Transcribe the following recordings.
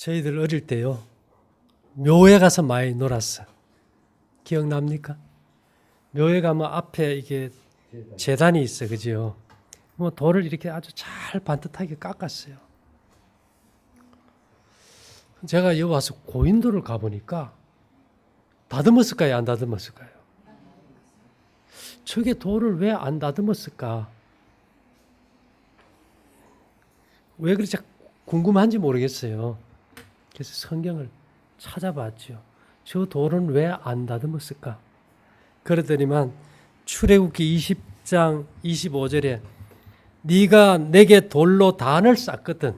저희들 어릴 때요, 묘에 가서 많이 놀았어. 기억납니까? 묘에 가면 앞에 이게 제단이 있어, 그죠? 뭐 돌을 이렇게 아주 잘 반듯하게 깎았어요. 제가 여기 와서 고인돌을 가보니까 다듬었을까요, 안 다듬었을까요? 저게 돌을 왜 안 다듬었을까? 왜 그렇게 궁금한지 모르겠어요. 그래서 성경을 찾아봤죠. 저 돌은 왜 안 다듬었을까? 그러더니만 출애굽기 20장 25절에 네가 내게 돌로 단을 쌓거든.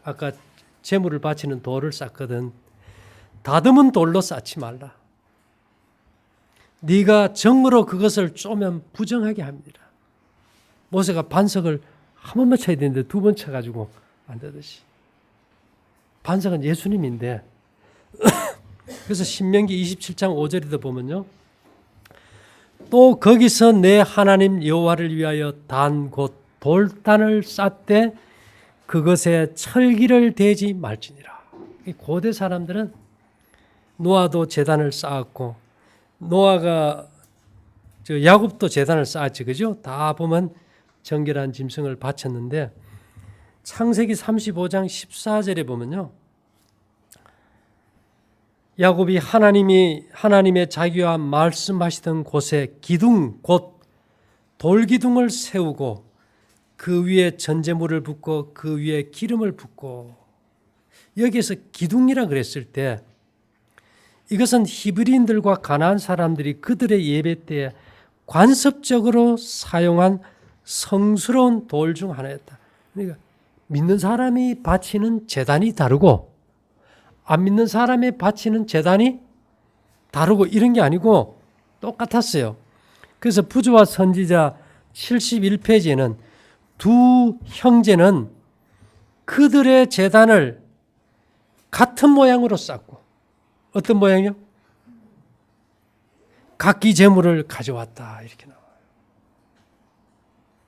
아까 제물을 바치는 돌을 쌓거든. 다듬은 돌로 쌓지 말라. 네가 정으로 그것을 쪼면 부정하게 합니다. 모세가 반석을 한 번만 쳐야 되는데 두 번 쳐가지고 안 되듯이. 반석은 예수님인데 그래서 신명기 27장 5절에도 보면요. 또 거기서 내 하나님 여호와를 위하여 단 곧 돌단을 쌓되 그것에 철기를 대지 말지니라. 고대 사람들은 노아도 제단을 쌓았고 노아가 야곱도 제단을 쌓았지, 그죠? 다 보면 정결한 짐승을 바쳤는데 창세기 35장 14절에 보면요. 야곱이 하나님의 자기와 말씀하시던 곳에 기둥 곧 돌기둥을 세우고 그 위에 전제물을 붓고 그 위에 기름을 붓고, 여기에서 기둥이라 그랬을 때 이것은 히브리인들과 가나안 사람들이 그들의 예배 때에 관습적으로 사용한 성스러운 돌 중 하나였다. 그러니까 믿는 사람이 바치는 제단이 다르고 안 믿는 사람이 바치는 제단이 다르고 이런 게 아니고 똑같았어요. 그래서 부조와 선지자 71페이지에는 두 형제는 그들의 제단을 같은 모양으로 쌓고, 어떤 모양이요? 각기 제물을 가져왔다 이렇게 나와요.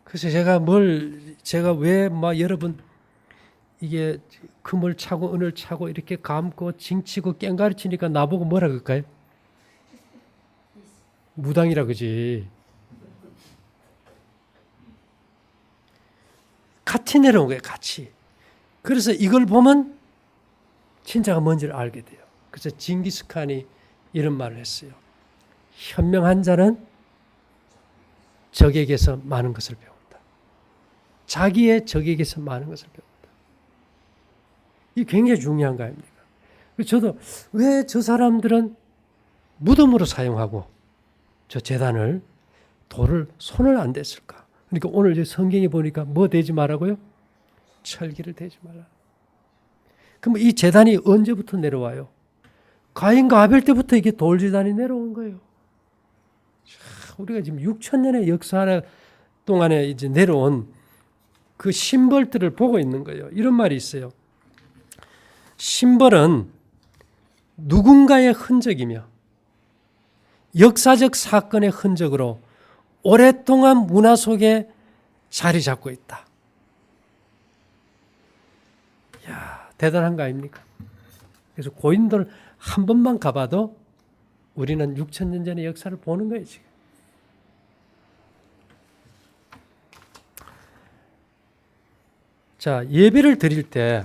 그래서 제가 왜 막 여러분 이게 금을 차고 은을 차고 이렇게 감고 징치고 깽가리 치니까 나보고 뭐라 그럴까요? 무당이라 그지. 같이 내려온 거예요, 같이. 그래서 이걸 보면 진짜가 뭔지를 알게 돼요. 그래서 징기스칸이 이런 말을 했어요. 현명한 자는 적에게서 많은 것을 배운다. 자기의 적에게서 많은 것을 배운다. 이게 굉장히 중요한 거 아닙니까? 저도 왜 저 사람들은 무덤으로 사용하고 저 제단을 돌을 손을 안 댔을까? 그러니까 오늘 성경에 보니까 뭐 대지 말라고요? 철기를 대지 말라. 그럼 이 제단이 언제부터 내려와요? 가인과 아벨 때부터 이게 돌제단이 내려온 거예요. 우리가 지금 6,000년의 역사 동안에 이제 내려온 그 심벌들을 보고 있는 거예요. 이런 말이 있어요. 심벌은 누군가의 흔적이며 역사적 사건의 흔적으로 오랫동안 문화 속에 자리 잡고 있다. 이야, 대단한 거 아닙니까? 그래서 고인돌 한 번만 가봐도 우리는 6,000년 전의 역사를 보는 거예요, 지금. 자, 예배를 드릴 때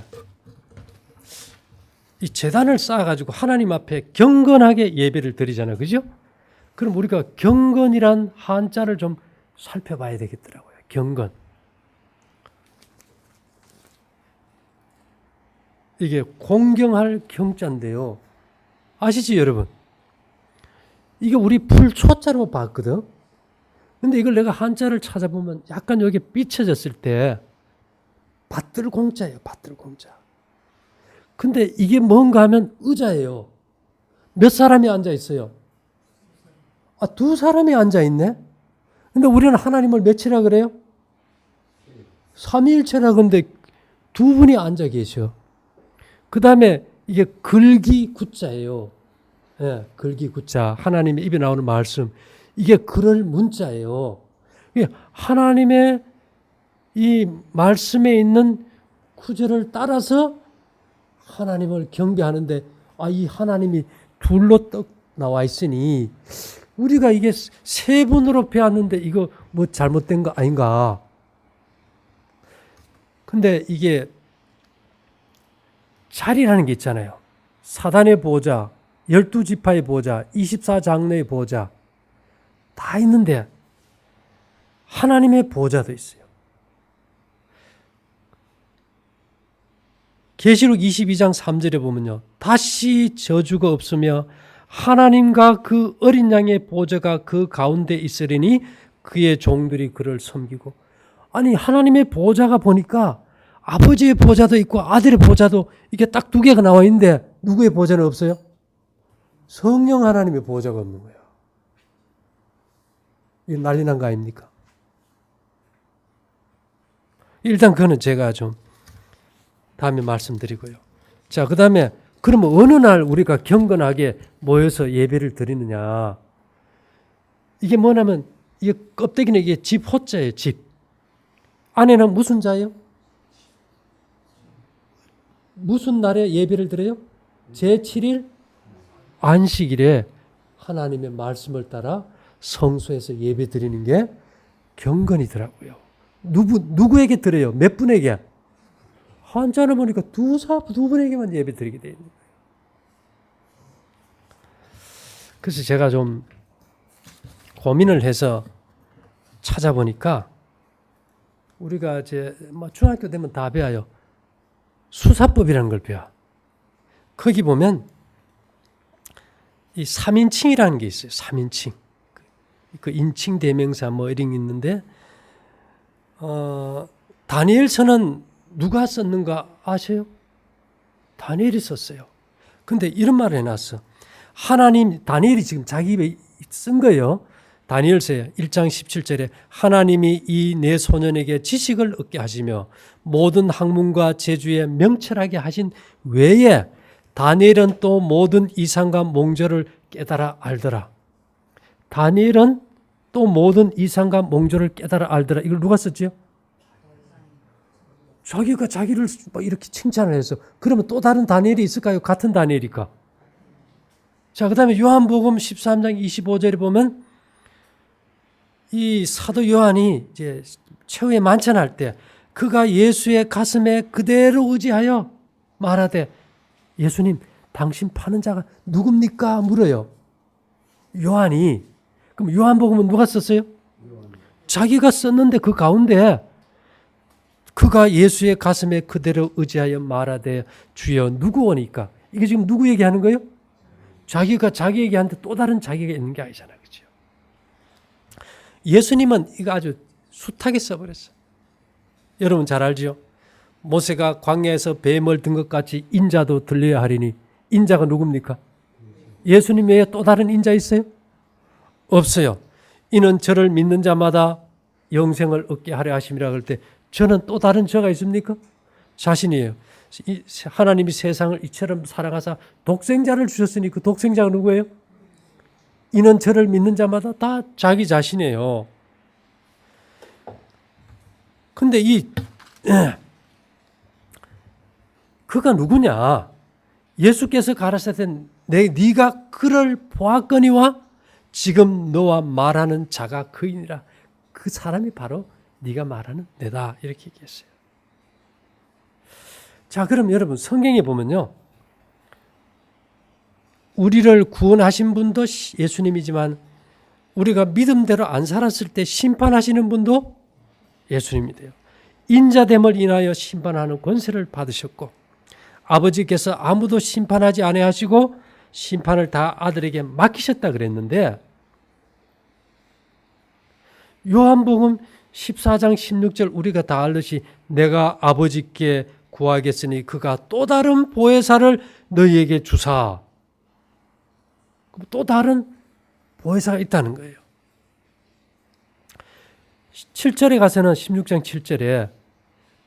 이 제단을 쌓아가지고 하나님 앞에 경건하게 예배를 드리잖아요. 그죠? 그럼 우리가 경건이란 한자를 좀 살펴봐야 되겠더라고요. 경건. 이게 공경할 경자인데요. 아시죠, 여러분? 이게 우리 풀초자로 봤거든. 근데 이걸 내가 한자를 찾아보면 약간 여기 삐쳐졌을 때 밭들공자예요. 밭들공자. 근데 이게 뭔가 하면 의자예요. 몇 사람이 앉아 있어요? 두 사람이 앉아 있네? 근데 우리는 하나님을 몇이라 그래요? 삼위일체라 그러는데 두 분이 앉아 계셔. 그 다음에 이게 글기구자예요. 예, 글기구자. 하나님의 입에 나오는 말씀. 이게 그럴 문자예요. 하나님의 이 말씀에 있는 구절을 따라서 하나님을 경배하는데 이 하나님이 둘로 떡 나와 있으니 우리가 이게 세 분으로 배웠는데 이거 뭐 잘못된 거 아닌가? 근데 이게 자리라는 게 있잖아요. 사단의 보좌, 12지파의 보좌, 24장로의 보좌 다 있는데 하나님의 보좌도 있어요. 계시록 22장 3절에 보면요. 다시 저주가 없으며 하나님과 그 어린 양의 보좌가 그 가운데 있으리니 그의 종들이 그를 섬기고. 아니 하나님의 보좌가 보니까 아버지의 보좌도 있고 아들의 보좌도 이게 딱 두 개가 나와 있는데 누구의 보좌는 없어요? 성령 하나님의 보좌가 없는 거예요. 이게 난리 난 거 아닙니까? 일단 그거는 제가 좀 다음에 말씀드리고요. 자, 그 다음에 그러면 어느 날 우리가 경건하게 모여서 예배를 드리느냐. 이게 뭐냐면 이 껍데기는 이게 집 호자예요. 집. 안에는 무슨 자예요? 무슨 날에 예배를 드려요? 제7일 안식일에 하나님의 말씀을 따라 성소에서 예배 드리는 게 경건이더라고요. 누구에게 드려요? 몇 분에게? 한자를 보니까 두 분에게만 예배 드리게 되어 있는 거예요. 그래서 제가 좀 고민을 해서 찾아보니까 우리가 이제 중학교 되면 다 배워요. 수사법이라는 걸 배워. 거기 보면 이 3인칭이라는 게 있어요. 3인칭. 그 인칭 대명사 뭐 이런 게 있는데 다니엘서는 누가 썼는가 아세요? 다니엘이 썼어요. 근데 이런 말을 해놨어. 하나님, 다니엘이 지금 자기 입에 쓴 거예요. 다니엘서에 1장 17절에 하나님이 이 내 소년에게 지식을 얻게 하시며 모든 학문과 재주에 명철하게 하신 외에 다니엘은 또 모든 이상과 몽조를 깨달아 알더라. 다니엘은 또 모든 이상과 몽조를 깨달아 알더라. 이걸 누가 썼지요? 자기가 자기를 이렇게 칭찬을 해서 그러면 또 다른 다니엘이 있을까요? 같은 다니엘일까? 자, 그 다음에 요한복음 13장 25절에 보면 이 사도 요한이 이제 최후의 만찬할 때 그가 예수의 가슴에 그대로 의지하여 말하되 예수님, 당신 파는 자가 누굽니까? 물어요. 요한이. 그럼 요한복음은 누가 썼어요? 자기가 썼는데 그 가운데 그가 예수의 가슴에 그대로 의지하여 말하되 주여 누구오니까? 이게 지금 누구 얘기하는 거예요? 자기가 자기 얘기하는데 또 다른 자기가 있는 게 아니잖아요. 그렇죠? 예수님은 이거 아주 숱하게 써버렸어요. 여러분 잘 알죠? 모세가 광야에서 뱀을 든 것 같이 인자도 들려야 하리니 인자가 누굽니까? 예수님 외에 또 다른 인자 있어요? 없어요. 이는 저를 믿는 자마다 영생을 얻게 하려 하심이라 할 때 저는 또 다른 저가 있습니까? 자신이에요. 하나님이 세상을 이처럼 사랑하사 독생자를 주셨으니 그 독생자가 누구예요? 이는 저를 믿는 자마다 다 자기 자신이에요. 근데 그가 누구냐? 예수께서 가라사대 네가 그를 보았거니와 지금 너와 말하는 자가 그이니라. 그 사람이 바로 네가 말하는 내다. 이렇게 얘기했어요. 자, 그럼 여러분 성경에 보면요. 우리를 구원하신 분도 예수님이지만 우리가 믿음대로 안 살았을 때 심판하시는 분도 예수님이 돼요. 인자됨을 인하여 심판하는 권세를 받으셨고 아버지께서 아무도 심판하지 아니하시고 심판을 다 아들에게 맡기셨다 그랬는데 요한복음 14장 16절 우리가 다 알듯이 내가 아버지께 구하겠으니 그가 또 다른 보혜사를 너희에게 주사. 또 다른 보혜사가 있다는 거예요. 7절에 가서는 16장 7절에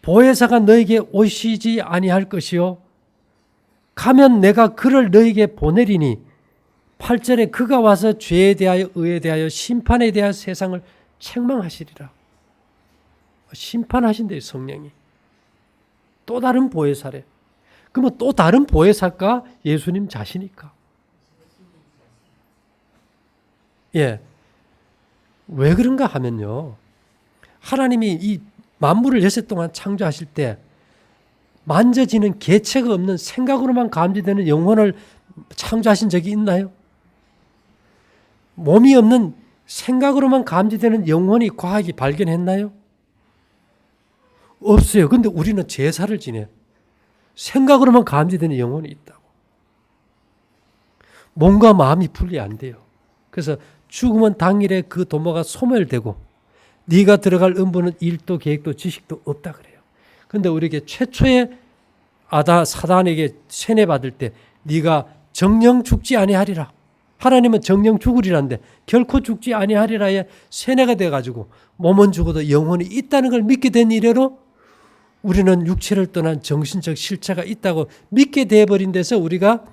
보혜사가 너에게 오시지 아니할 것이요 가면 내가 그를 너에게 보내리니 8절에 그가 와서 죄에 대하여 의에 대하여 심판에 대하여 세상을 책망하시리라. 심판하신대요. 성령이. 또 다른 보혜사래. 그러면 또 다른 보혜사가 예수님 자신일까? 예. 왜 그런가 하면요. 하나님이 이 만물을 여섯 동안 창조하실 때 만져지는 개체가 없는 생각으로만 감지되는 영혼을 창조하신 적이 있나요? 몸이 없는 생각으로만 감지되는 영혼이 과학이 발견했나요? 없어요. 근데 우리는 제사를 지내요. 생각으로만 감지되는 영혼이 있다고. 몸과 마음이 분리 안 돼요. 그래서 죽으면 당일에 그 도모가 소멸되고 네가 들어갈 음부는 일도 계획도 지식도 없다 그래요. 근데 우리에게 최초의 사단에게 세뇌받을 때 네가 정령 죽지 아니하리라. 하나님은 정령 죽으리라는데 결코 죽지 아니하리라에 세뇌가 돼가지고 몸은 죽어도 영혼이 있다는 걸 믿게 된 이래로 우리는 육체를 떠난 정신적 실체가 있다고 믿게 돼버린 데서 우리가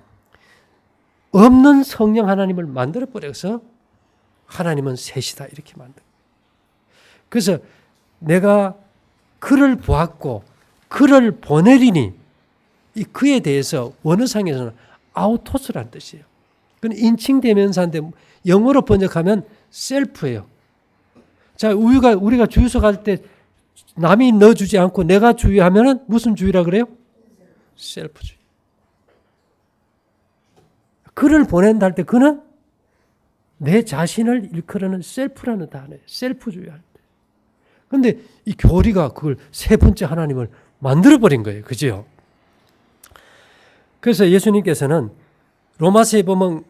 없는 성령 하나님을 만들어버려서 하나님은 셋이다 이렇게 만들어요. 그래서 내가 그를 보았고 그를 보내리니 이 그에 대해서 원어상에서는 아우토스라는 뜻이에요. 그건 인칭 대명사인데 영어로 번역하면 셀프예요. 자, 우리가 주유소 갈 때 남이 넣어주지 않고 내가 주유하면은 무슨 주유라 그래요? 셀프주의. 그를 보낸다 할 때 그는 내 자신을 일컬어는 셀프라는 단어예요. 셀프주의 할 때. 그런데 이 교리가 그걸 세 번째 하나님을 만들어버린 거예요. 그죠? 그래서 예수님께서는 로마서에 보면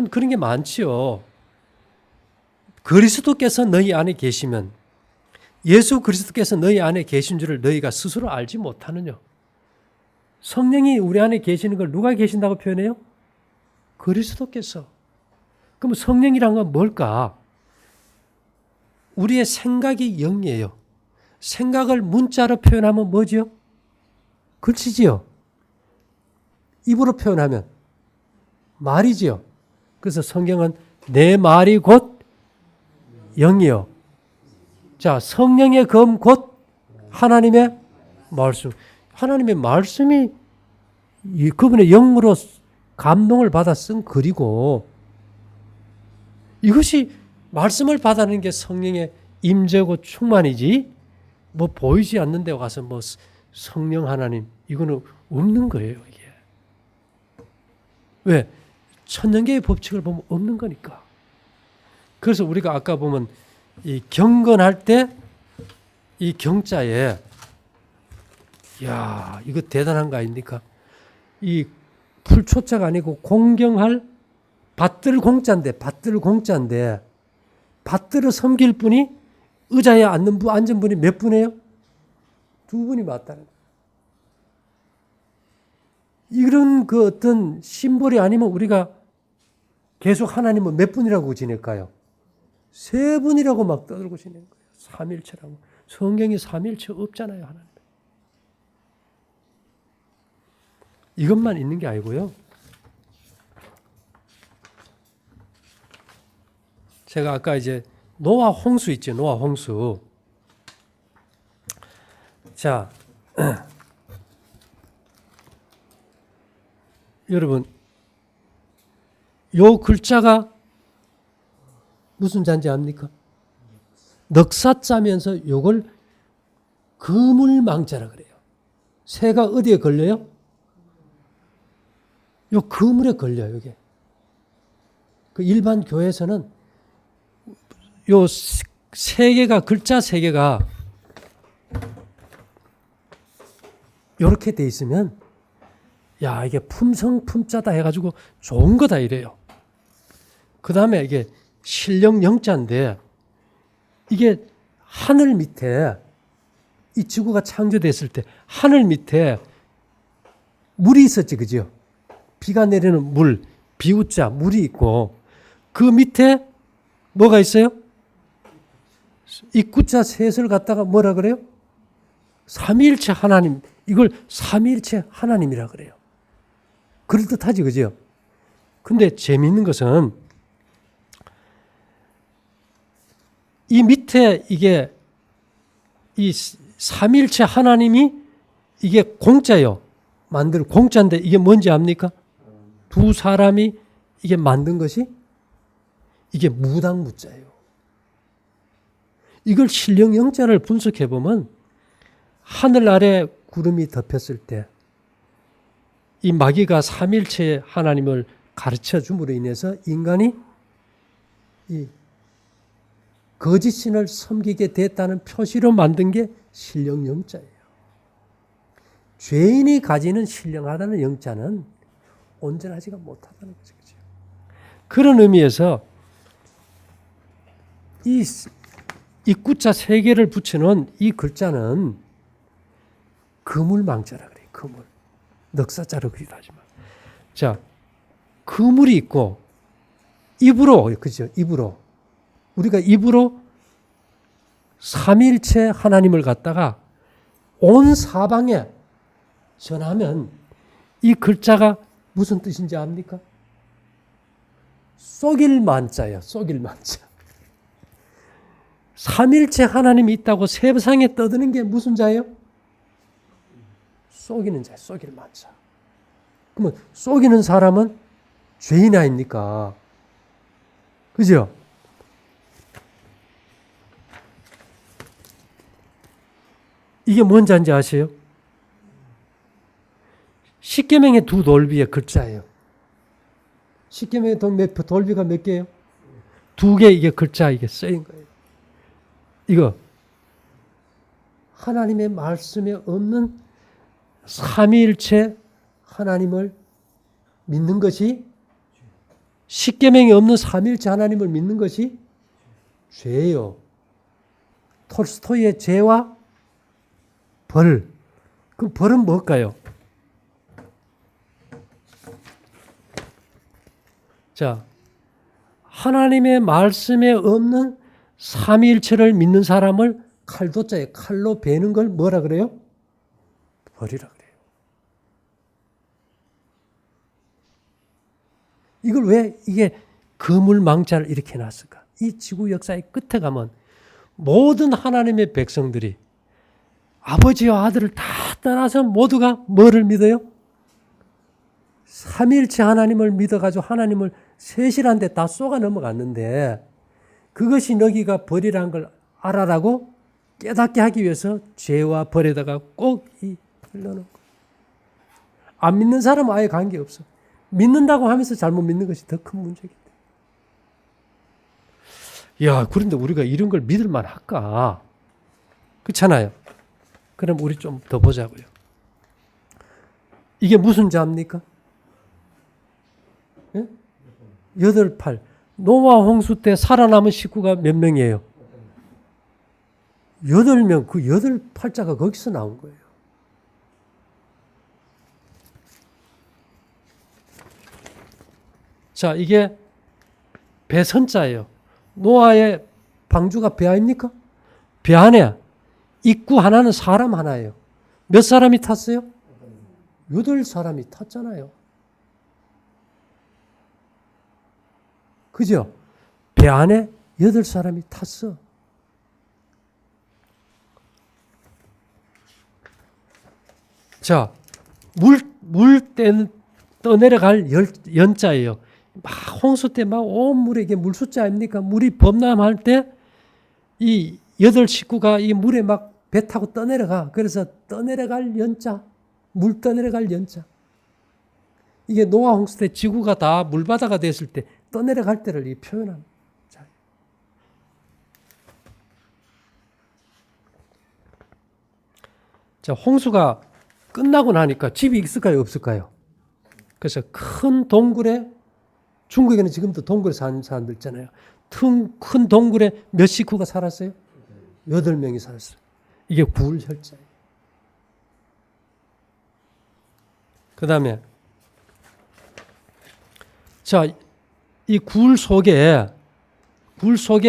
그런 게 많지요. 그리스도께서 너희 안에 계시면 예수 그리스도께서 너희 안에 계신 줄을 너희가 스스로 알지 못하느냐. 성령이 우리 안에 계시는 걸 누가 계신다고 표현해요? 그리스도께서. 그럼 성령이란 건 뭘까? 우리의 생각이 영이에요. 생각을 문자로 표현하면 뭐죠? 글씨지요. 입으로 표현하면 말이지요. 그래서 성경은 내 말이 곧 영이요. 자, 성령의 검 곧 하나님의 말씀. 하나님의 말씀이 그분의 영으로 감동을 받아 쓴 글이고 이것이 말씀을 받아내는 게 성령의 임재고 충만이지 뭐 보이지 않는 데 가서 뭐 성령 하나님 이거는 없는 거예요. 이게. 왜? 천년계의 법칙을 보면 없는 거니까. 그래서 우리가 아까 보면 이 경건할 때 이 경자에 야 이거 대단한 거 아닙니까? 이 풀초자가 아니고 공경할 받들 공자인데 받들을 섬길 분이 의자에 앉은 분이 몇 분이에요? 두 분이 맞다는 거예요. 이런 그 어떤 심볼이 아니면 우리가 계속 하나님은 몇 분이라고 지낼까요? 세 분이라고 막 떠들고 지내는 거예요. 삼일체라고. 성경에 삼일체 없잖아요. 하나님. 이것만 있는 게 아니고요. 제가 아까 이제 노아 홍수 있죠. 노아 홍수. 자, 여러분, 요 글자가 무슨 자인지 압니까? 넉사자면서 요걸 그물망자라 그래요. 새가 어디에 걸려요? 요 그물에 걸려요, 이게. 그 일반 교회에서는 요 세 개가, 글자 세 개가 요렇게 돼 있으면 야, 이게 품성 품자다 해가지고 좋은 거다 이래요. 그 다음에 이게 신령 영자인데 이게 하늘 밑에 이 지구가 창조됐을 때 하늘 밑에 물이 있었지, 그죠? 비가 내리는 물, 비우자, 물이 있고 그 밑에 뭐가 있어요? 입구자 셋을 갖다가 뭐라 그래요? 삼위일체 하나님, 이걸 삼위일체 하나님이라 그래요. 그럴듯하지, 그죠? 근데 재미있는 것은 이 밑에 이게 이 삼위일체 하나님이 이게 공짜예요. 만들 공짜인데 이게 뭔지 압니까? 두 사람이 이게 만든 것이 이게 무당무자예요. 이걸 신령 영자를 분석해 보면 하늘 아래 구름이 덮였을 때 이 마귀가 삼일체 하나님을 가르쳐 줌으로 인해서 인간이 이 거짓신을 섬기게 됐다는 표시로 만든 게 신령 영자예요. 죄인이 가지는 신령하다는 영자는 온전하지가 못하다는 거죠. 그런 의미에서 이 입구자 세 개를 붙여놓은 이 글자는 그물망자라 그래요. 그물. 넉사자로 그리도 하지만. 자, 그물이 있고 입으로, 그죠? 입으로. 우리가 입으로 삼일체 하나님을 갖다가 온 사방에 전하면 이 글자가 무슨 뜻인지 압니까? 쏘길 만자예요. 쏘길 만자. 삼일체 하나님이 있다고 세상에 떠드는 게 무슨 자예요? 쏘기는 자예요. 쏘길 만자. 그러면 쏘기는 사람은 죄인 아닙니까? 그죠? 이게 뭔 자인지 아세요? 십계명의 두 돌비의 글자예요. 십계명의 돌비가 몇 개예요? 두 개 이게 글자 이게 쓰인 거예요. 이거 하나님의 말씀에 없는 삼위일체 하나님을 믿는 것이 십계명에 없는 삼위일체 하나님을 믿는 것이 죄예요. 톨스토이의 죄와 벌. 그 벌은 뭘까요? 자, 하나님의 말씀에 없는 삼위일체를 믿는 사람을 칼도자에 칼로 베는 걸 뭐라 그래요? 벌이라 그래요. 이걸 왜 이게 그물망자를 이렇게 놨을까? 이 지구 역사의 끝에 가면 모든 하나님의 백성들이 아버지와 아들을 다 떠나서 모두가 뭐를 믿어요? 삼위일체 하나님을 믿어가지고 하나님을 셋이란 데 다 쏘가 넘어갔는데 그것이 너희가 벌이라는 걸 알아라고 깨닫게 하기 위해서 죄와 벌에다가 꼭 흘러놓은 거. 안 믿는 사람은 아예 관계없어. 믿는다고 하면서 잘못 믿는 것이 더 큰 문제이기 때문에. 야, 그런데 우리가 이런 걸 믿을 만할까? 그렇잖아요. 그럼 우리 좀 더 보자고요. 이게 무슨 자입니까? 예? 8팔. 노아 홍수 때 살아남은 식구가 몇 명이에요? 8명. 그 8팔자가 거기서 나온 거예요. 자, 이게 배선자예요. 노아의 방주가 배 아닙니까? 배 안에 입구 하나는 사람 하나예요. 몇 사람이 탔어요? 8사람이 탔잖아요. 그죠? 배 안에 8사람이 탔어. 자, 물 떠내려갈 연자예요. 막 홍수 때 막 온 물에 이게 물숫자 아닙니까? 물이 범람할 때 이 8식구가 이 물에 막 배 타고 떠내려가. 그래서 떠내려갈 연자, 물 떠내려갈 연자. 이게 노아 홍수 때 지구가 다 물바다가 됐을 때 떠내려갈 때를 이 표현합니다. 자, 홍수가 끝나고 나니까 집이 있을까요? 없을까요? 그래서 큰 동굴에, 중국에는 지금도 동굴에 사는 사람들 있잖아요. 큰 동굴에 몇 식구가 살았어요? 8명이 살았어요. 이게 구울혈자예요. 그 다음에 자, 이 굴 속에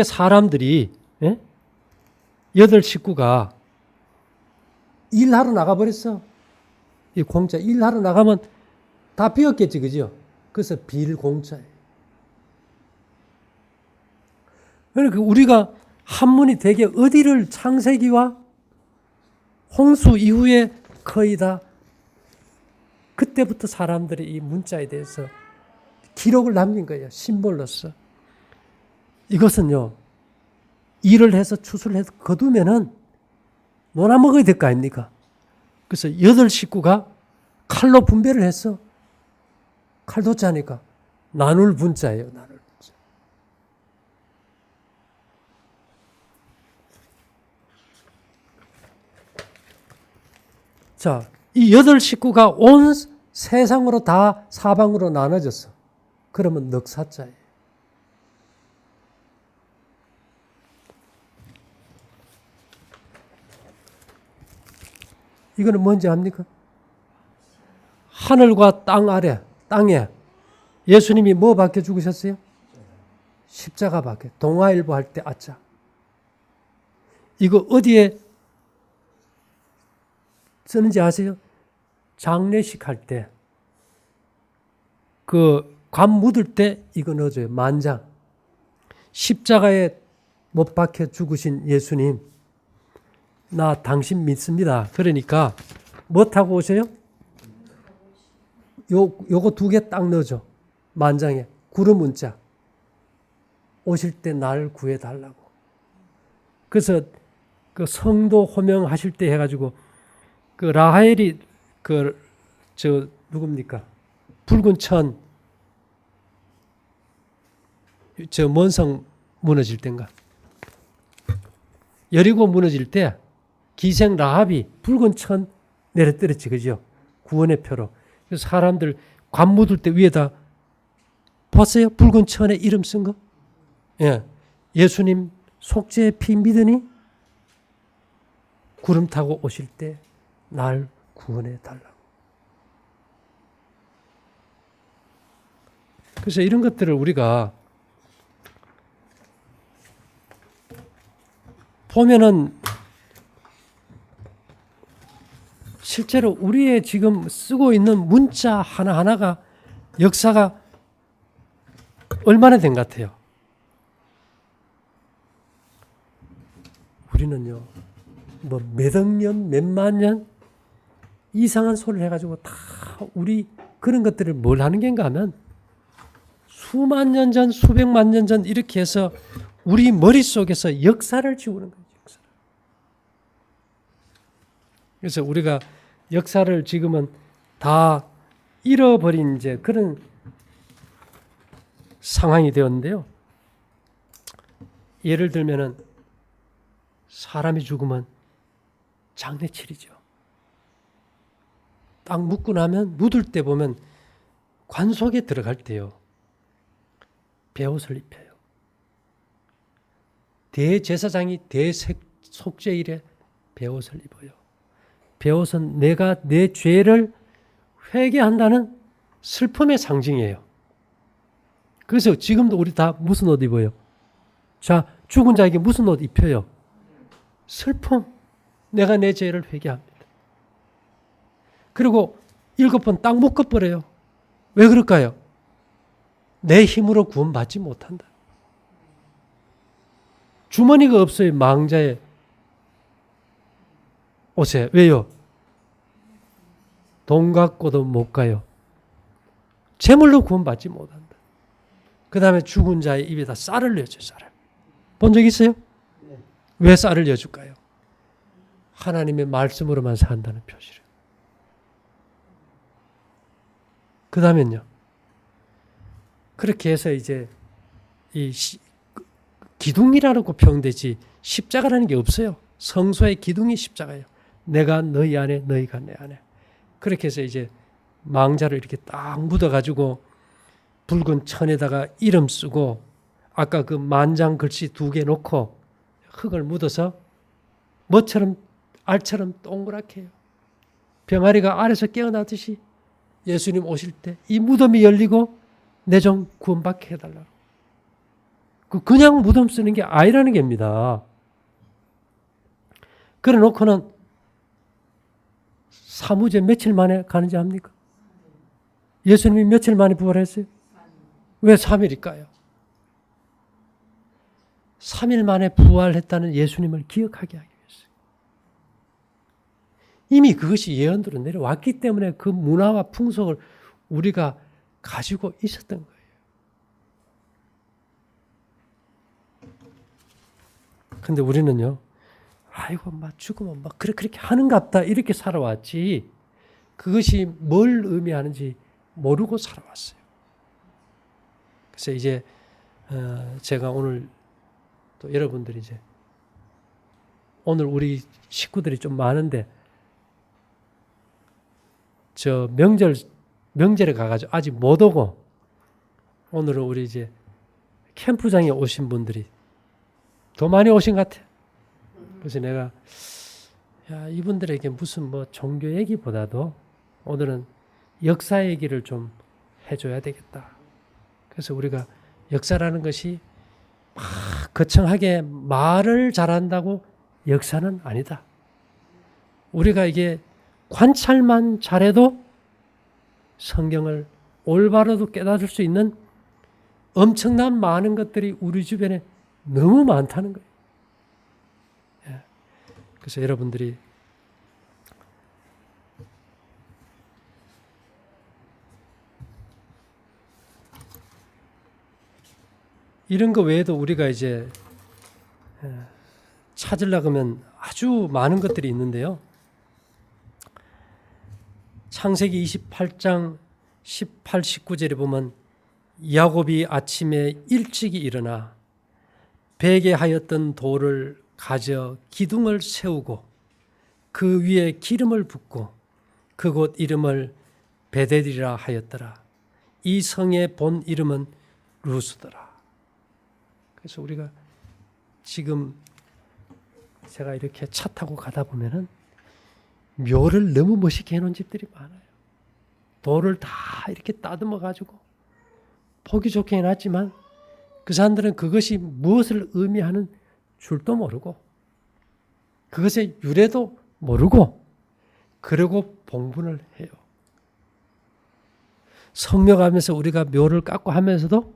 사람들이 8식구가 일하러 나가버렸어. 이 공짜 일하러 나가면 다 비었겠지, 그죠? 그래서 빌공짜예요. 그러니까 우리가 한문이 되게 어디를 창세기와 홍수 이후에 거의 다 그때부터 사람들이 이 문자에 대해서 기록을 남긴 거예요. 심볼로서. 이것은요, 일을 해서 추수를 해서 거두면은 논아 먹어야 될 거 아닙니까? 그래서 8식구가 칼로 분배를 해서 칼도자니까 나눌 분자예요. 나눌 분자. 자, 이 8식구가 온 세상으로 다 사방으로 나눠졌어. 그러면 넉사자예요. 이거는 뭔지 압니까? 하늘과 땅 아래, 땅에 예수님이 뭐 밖에 죽으셨어요? 십자가 밖에. 동아일보 할 때 아짜. 이거 어디에 쓰는지 아세요? 장례식 할 때, 그 관 묻을 때 이거 넣어줘요. 만장. 십자가에 못 박혀 죽으신 예수님, 나 당신 믿습니다. 그러니까 뭐 타고 오세요? 요거 2개 딱 넣어줘. 만장에. 구름 문자. 오실 때 날 구해달라고. 그래서 그 성도 호명하실 때 해가지고 그 라헬이 누굽니까? 붉은 천, 먼성 무너질 때인가? 여리고 무너질 때 기생 라합이 붉은 천 내려뜨렸지, 그죠? 구원의 표로. 그래서 사람들 관 묻을 때 위에다 봤어요? 붉은 천에 이름 쓴 거? 예. 예수님 속죄의 피 믿으니 구름 타고 오실 때 날 구원해 달라고. 그래서 이런 것들을 우리가 보면은 실제로 우리의 지금 쓰고 있는 문자 하나하나가 역사가 얼마나 된 것 같아요. 우리는요, 뭐 몇억 년, 몇만 년 이상한 소리를 해가지고 다 우리 그런 것들을 뭘 하는 게인가 하면 수만 년 전, 수백만 년 전 이렇게 해서 우리 머릿속에서 역사를 지우는 거예요. 역사를. 그래서 우리가 역사를 지금은 다 잃어버린 이제 그런 상황이 되었는데요. 예를 들면은 사람이 죽으면 장례치르죠. 딱 묻고 나면 묻을 때 보면 관 속에 들어갈 때요. 베옷을 입혀요. 대제사장이 대속죄일에 베옷을 입어요. 베옷은 내가 내 죄를 회개한다는 슬픔의 상징이에요. 그래서 지금도 우리 다 무슨 옷 입어요? 자, 죽은 자에게 무슨 옷 입혀요? 슬픔. 내가 내 죄를 회개합니다. 그리고 7번 딱 묶어버려요. 왜 그럴까요? 내 힘으로 구원받지 못한다. 주머니가 없어요. 망자의 옷에. 왜요? 돈 갖고도 못 가요. 재물로 구원받지 못한다. 그 다음에 죽은 자의 입에다 쌀을 넣어줘요. 쌀을. 본 적 있어요? 왜 쌀을 넣어줄까요? 하나님의 말씀으로만 산다는 표시를. 그 다음엔요. 그렇게 해서 이제 이 기둥이라고 표현되지 십자가라는 게 없어요. 성소의 기둥이 십자가예요. 내가 너희 안에, 너희가 내 안에. 그렇게 해서 이제 망자를 이렇게 딱 묻어가지고 붉은 천에다가 이름 쓰고 아까 그 만장 글씨 2개 놓고 흙을 묻어서 뭐처럼 알처럼 동그랗게 해요. 병아리가 알에서 깨어나듯이 예수님 오실 때 이 무덤이 열리고 내 좀 구원받게 해달라고. 그냥 무덤 쓰는 게 아니라는 겁니다. 그래 놓고는 사무제 며칠 만에 가는지 압니까? 예수님이 며칠 만에 부활했어요? 왜 3일일까요? 3일 만에 부활했다는 예수님을 기억하게 하기 위해서. 이미 그것이 예언대로 내려왔기 때문에 그 문화와 풍속을 우리가 가지고 있었던 거예요. 근데 우리는요, 아이고, 막 죽으면 막 그렇게 하는갑다 이렇게 살아왔지, 그것이 뭘 의미하는지 모르고 살아왔어요. 그래서 이제 제가 오늘 또 여러분들이 이제 오늘 우리 식구들이 좀 많은데 저 명절에 가가지고 아직 못 오고 오늘은 우리 이제 캠프장에 오신 분들이 더 많이 오신 것 같아요. 그래서 내가 야, 이분들에게 무슨 뭐 종교 얘기보다도 오늘은 역사 얘기를 좀 해줘야 되겠다. 그래서 우리가 역사라는 것이 막 거창하게 말을 잘한다고 역사는 아니다. 우리가 이게 관찰만 잘해도 성경을 올바로도 깨달을 수 있는 엄청난 많은 것들이 우리 주변에 너무 많다는 거예요. 그래서 여러분들이 이런 거 외에도 우리가 이제 찾으려고 하면 아주 많은 것들이 있는데요. 창세기 28장 18, 19절에 보면 야곱이 아침에 일찍이 일어나 베개하였던 돌을 가져 기둥을 세우고 그 위에 기름을 붓고 그곳 이름을 베델이라 하였더라. 이 성의 본 이름은 루스더라. 그래서 우리가 지금 제가 이렇게 차 타고 가다 보면은 묘를 너무 멋있게 해놓은 집들이 많아요. 돌을 다 이렇게 따듬어 가지고 보기 좋게 해놨지만 그 사람들은 그것이 무엇을 의미하는 줄도 모르고 그것의 유래도 모르고 그러고 봉분을 해요. 성묘하면서 우리가 묘를 깎고 하면서도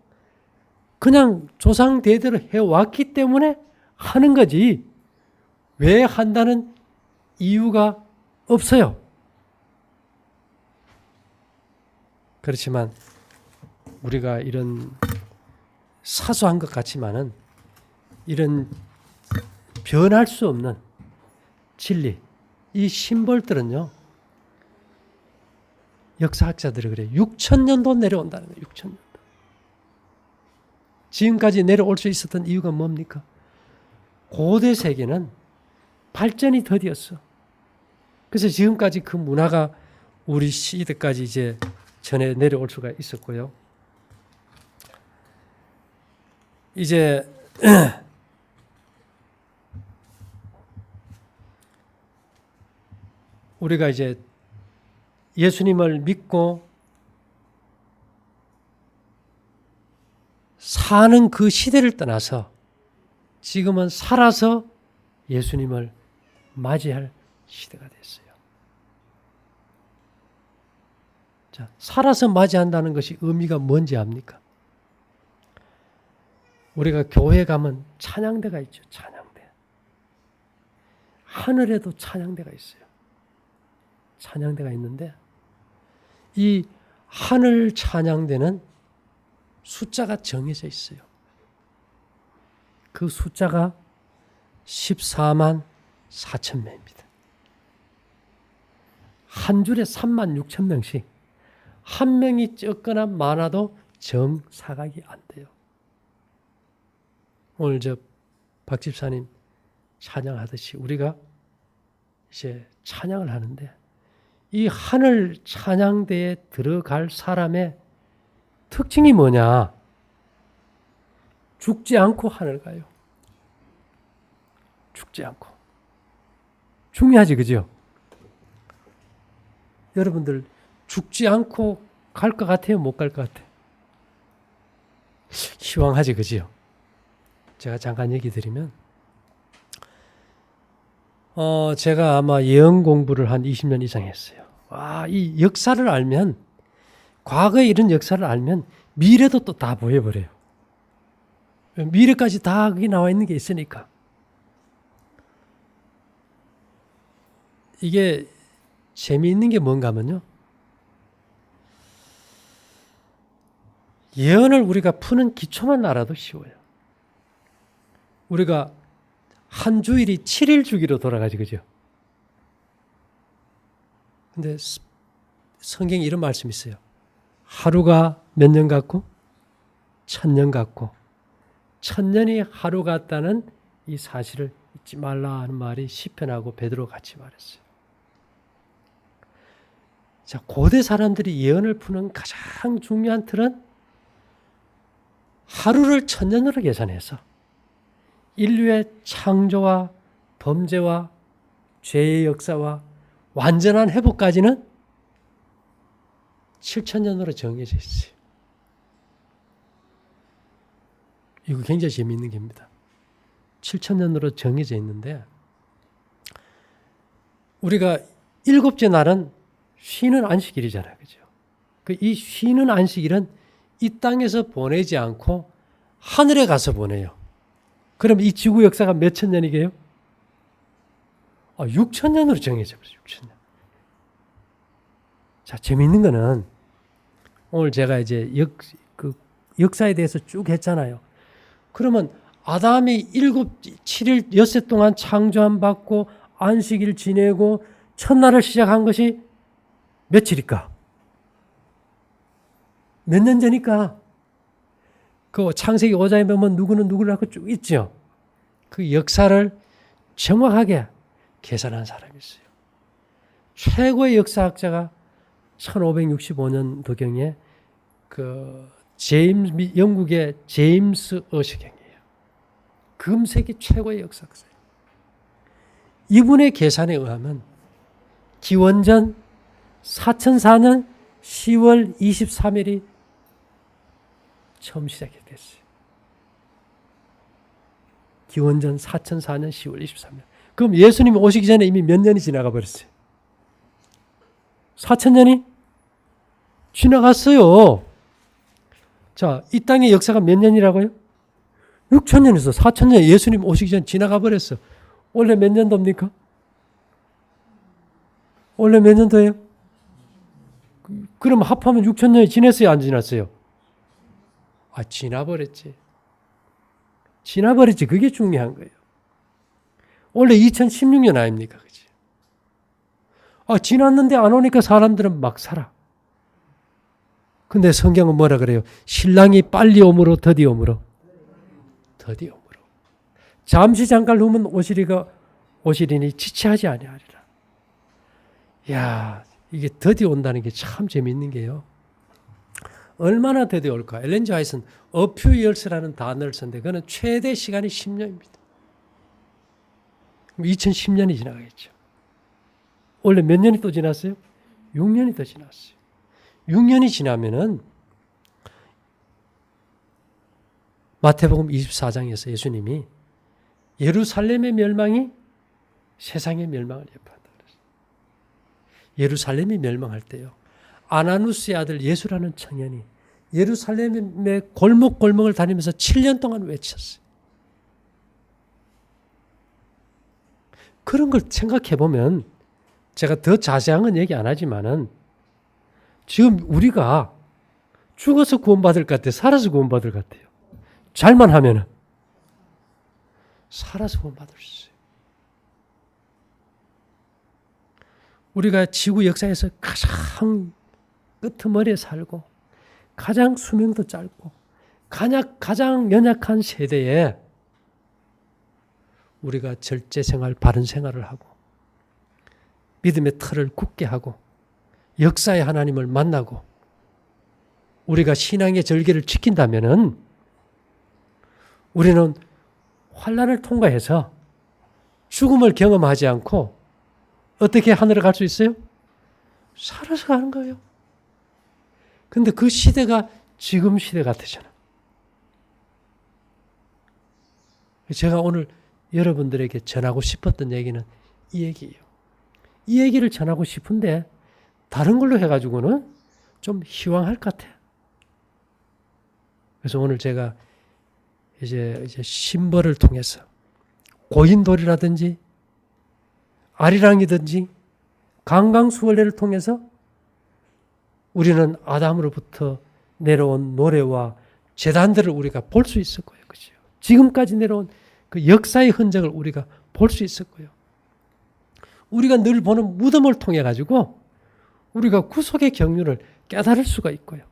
그냥 조상 대대로 해왔기 때문에 하는 거지 왜 한다는 이유가 없어요. 그렇지만 우리가 이런 사소한 것 같지만은 이런 변할 수 없는 진리, 이 심벌들은요, 역사학자들이 그래요. 6,000년도 내려온다는 거예요. 6,000년도. 지금까지 내려올 수 있었던 이유가 뭡니까? 고대 세계는 발전이 더디었어. 그래서 지금까지 그 문화가 우리 시대까지 이제 전해 내려올 수가 있었고요. 이제 우리가 이제 예수님을 믿고 사는 그 시대를 떠나서 지금은 살아서 예수님을 맞이할 시대가 됐어요. 자, 살아서 맞이한다는 것이 의미가 뭔지 압니까? 우리가 교회 가면 찬양대가 있죠. 찬양대. 하늘에도 찬양대가 있어요. 찬양대가 있는데 이 하늘 찬양대는 숫자가 정해져 있어요. 그 숫자가 14만 4천 명입니다. 한 줄에 3만 6천 명씩. 한 명이 적거나 많아도 정사각이 안 돼요. 오늘 박 집사님 찬양하듯이 우리가 이제 찬양을 하는데 이 하늘 찬양대에 들어갈 사람의 특징이 뭐냐? 죽지 않고 하늘 가요. 죽지 않고. 중요하지, 그죠? 여러분들 죽지 않고 갈 것 같아요? 못 갈 것 같아요? 희망하지, 그죠? 제가 잠깐 얘기 드리면 제가 아마 예언 공부를 한 20년 이상 했어요. 와, 이 역사를 알면 과거의 이런 역사를 알면 미래도 또 다 보여버려요. 미래까지 다 거기 나와 있는 게 있으니까. 이게 재미있는 게 뭔가 하면요. 예언을 우리가 푸는 기초만 알아도 쉬워요. 우리가 한 주일이 7일 주기로 돌아가지, 그죠? 근데 성경에 이런 말씀이 있어요. 하루가 몇 년 같고 1000년 같고 1000년이 하루 같다는 이 사실을 잊지 말라 하는 말이 시편하고 베드로 같이 말했어요. 자, 고대 사람들이 예언을 푸는 가장 중요한 틀은 하루를 1000년으로 계산해서 인류의 창조와 범죄와 죄의 역사와 완전한 회복까지는 7000년으로 정해져 있어요. 이거 굉장히 재미있는 겁니다. 7000년으로 정해져 있는데 우리가 일곱째 날은 쉬는 안식일이잖아요. 그죠? 이 쉬는 안식일은 이 땅에서 보내지 않고 하늘에 가서 보내요. 그럼 이 지구 역사가 몇 천 년이게요? 6000년으로 정해져 버려요. 6000년. 자, 재미있는 거는 오늘 제가 이제 역사에 대해서 쭉 했잖아요. 그러면 아담이 7일 엿새 동안 창조함 받고 안식일 지내고 첫날을 시작한 것이 며칠일까? 몇 년 전일까? 그 창세기 5장에 보면 누구는 누구를 하고 쭉 있죠. 그 역사를 정확하게 계산한 사람이 있어요. 최고의 역사학자가 1565년도경에 영국의 제임스 어시경이에요. 금세기 최고의 역사학자예요. 이분의 계산에 의하면 기원전 4004년 10월 23일이 처음 시작이 됐어요. 기원전 4004년 10월 23일. 그럼 예수님이 오시기 전에 이미 몇 년이 지나가 버렸어요. 4000년이 지나갔어요. 자, 이 땅의 역사가 몇 년이라고요? 6000년에서 4000년 예수님 오시기 전에 지나가 버렸어. 원래 몇 년도입니까? 원래 몇 년도예요? 그럼 합하면 6000년이 지났어요? 안 지났어요? 지나버렸지. 지나버렸지. 그게 중요한 거예요. 원래 2016년 아닙니까? 그치? 지났는데 안 오니까 사람들은 막 살아. 근데 성경은 뭐라 그래요? 신랑이 빨리 오므로 더디 오므로. 더디 오므로. 잠시 잠깐 후면 오시리니 지체하지 아니하리라. 야, 이게 더디 온다는 게 참 재미있는 게요. 얼마나 더디 올까? 엘렌 지 화이트는 A few years라는 단어를 썼는데 그거는 최대 시간이 10년입니다. 2010년이 지나가겠죠. 원래 몇 년이 또 지났어요? 6년이 더 지났어요. 6년이 지나면은 마태복음 24장에서 예수님이 예루살렘의 멸망이 세상의 멸망을 예표한다 그랬어요. 예루살렘이 멸망할 때요. 아나누스의 아들 예수라는 청년이 예루살렘의 골목골목을 다니면서 7년 동안 외쳤어요. 그런 걸 생각해 보면 제가 더 자세한 건 얘기 안 하지만은 지금 우리가 죽어서 구원받을 것 같아요? 살아서 구원받을 것 같아요? 잘만 하면은 살아서 구원받을 수 있어요. 우리가 지구 역사에서 가장 끄트머리에 살고 가장 수명도 짧고 가장 연약한 세대에 우리가 절제생활, 바른 생활을 하고 믿음의 틀을 굳게 하고 역사의 하나님을 만나고 우리가 신앙의 절개를 지킨다면은 우리는 환난을 통과해서 죽음을 경험하지 않고 어떻게 하늘에 갈 수 있어요? 살아서 가는 거예요. 근데 그 시대가 지금 시대 같으잖아. 제가 오늘 여러분들에게 전하고 싶었던 얘기는 이 얘기예요. 이 얘기를 전하고 싶은데 다른 걸로 해가지고는 좀 희황할 것 같아. 그래서 오늘 제가 이제 심벌을 통해서 고인돌이라든지 아리랑이든지 강강수월래를 통해서 우리는 아담으로부터 내려온 노래와 제단들을 우리가 볼 수 있을 거예요. 그죠? 지금까지 내려온 그 역사의 흔적을 우리가 볼 수 있을 거예요. 우리가 늘 보는 무덤을 통해 가지고 우리가 구속의 경륜을 깨달을 수가 있고요.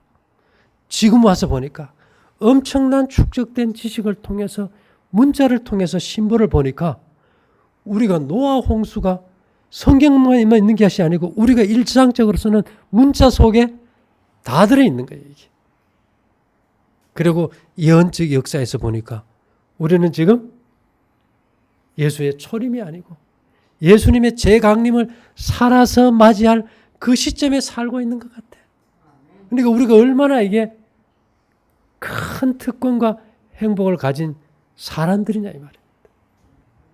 지금 와서 보니까 엄청난 축적된 지식을 통해서 문자를 통해서 심볼을 보니까 우리가 노아 홍수가 성경만 있는 것이 아니고 우리가 일상적으로서는 문자 속에 다 들어있는 거예요. 이게. 그리고 예언적 역사에서 보니까 우리는 지금 예수의 초림이 아니고 예수님의 재강림을 살아서 맞이할 그 시점에 살고 있는 것 같아. 그러니까 우리가 얼마나 이게 큰 특권과 행복을 가진 사람들이냐 이 말입니다.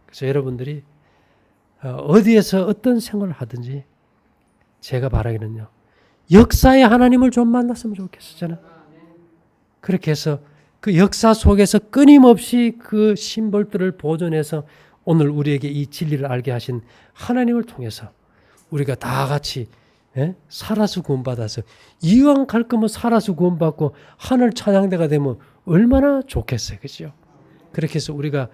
그래서 여러분들이 어디에서 어떤 생활을 하든지 제가 바라기는요. 역사의 하나님을 좀 만났으면 좋겠어요. 그렇게 해서 그 역사 속에서 끊임없이 그 심볼들을 보존해서 오늘 우리에게 이 진리를 알게 하신 하나님을 통해서 우리가 다 같이 살아서 구원받아서 이왕 갈 거면 살아서 구원받고 하늘 찬양대가 되면 얼마나 좋겠어요. 그죠? 그렇게 해서 우리가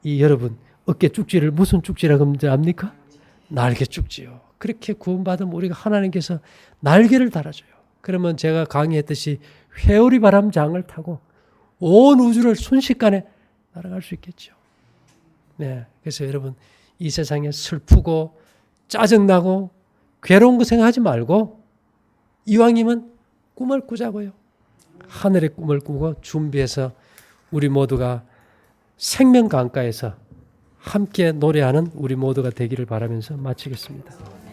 이 여러분 어깨 쭉지를 무슨 쭉지라고 하는지 압니까? 날개 쭉지요. 그렇게 구원받으면 우리가 하나님께서 날개를 달아줘요. 그러면 제가 강의했듯이 회오리 바람 장을 타고 온 우주를 순식간에 날아갈 수 있겠죠. 네, 그래서 여러분 이 세상에 슬프고 짜증나고 괴로운 거 생각하지 말고 이왕이면 꿈을 꾸자고요. 하늘의 꿈을 꾸고 준비해서 우리 모두가 생명 강가에서 함께 노래하는 우리 모두가 되기를 바라면서 마치겠습니다.